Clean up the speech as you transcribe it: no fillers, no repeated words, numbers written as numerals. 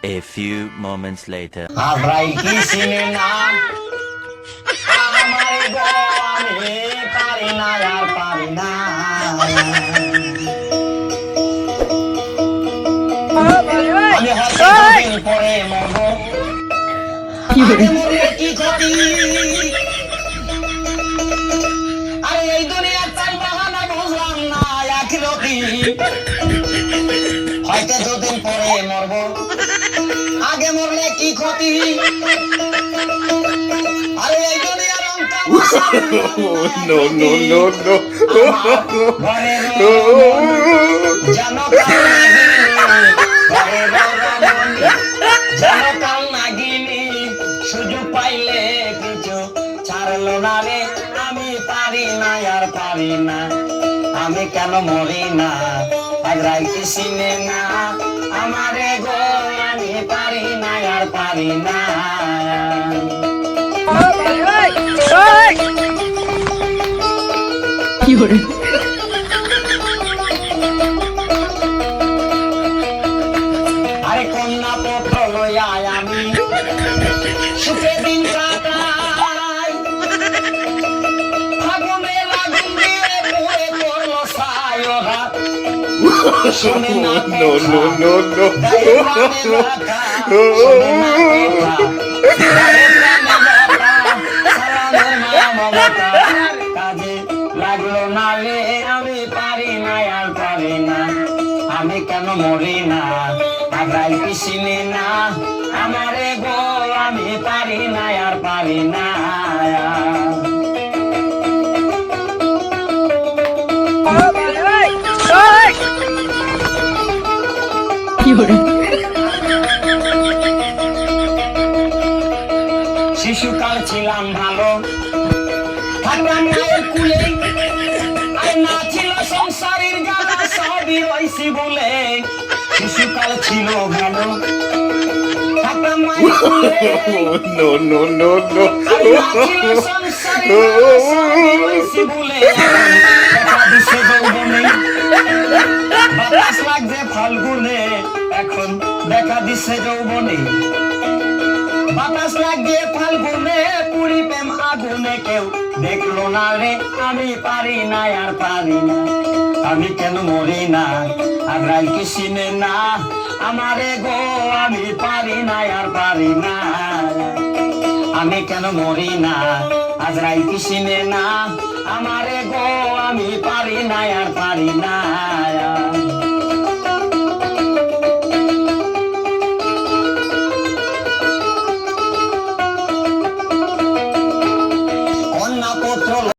A few moments later. আজরাইল কি চিনে না আমার গো আমি পারি না আর পারি না আমি হয়তো দুদিন পরে মরবো আগে মরলে কি ক্ষতি আরে এই দুনিয়ার চাল বাহানা বুঝলাম না আখিরাতি হয়তো দুদিন পরে মরবো আগে মরলে কি ক্ষতি আরে এই দুনিয়ার অঙ্কা No, no, no, no. জানো কাল নাগিনি সুযোগ পাইলে কিছু ছাড়লো না রে আমি পারি না আর পারি না আমি কেন মরি না আজরাইল কি চিনে না আমারে গো আমি পারি না আর পারি না আরে কন্যা পত্র লইয়া আমি সুখে দিন কাটাই ফাগুনে লাগুন দিয়ে পুরে করলো সায়রা শুনে না No, no, no, no. কাজে লাগলো না রে আমি পারি না আর পারি না আমি কেন মরি না আজরাইল কি চিনে না আমারে গো আমি পারি না আর পারি না শিশুকাল ছিলাম ভালো থাকলাম মায়ের কুলে আর না ছিল সংসারের জ্বালা সবই রইছি বলে শিশুকাল ছিল ভালো থাকলাম মায়ের কুলে No, no, no, no. আর না ছিল সংসারের জ্বালা সবই রইছি বলে দেখা দিছে যৌবনে বাতাস লাগছে ফাল্গুনে এখন দেখা দিছে যৌবনে বাতাস লাগিয়ে ফাল্গুনে পুরি প্রেম আগুনে কেউ দেখলো না রে আমি পারি না আর পারি না আমি কেন মরি না আজরাইল কি চিনে না আমারে গো আমি পারি না আর পারি না আমি কেন মরি না আজরাইল কি চিনে না আমারে গো আমি পারি না আর পারি না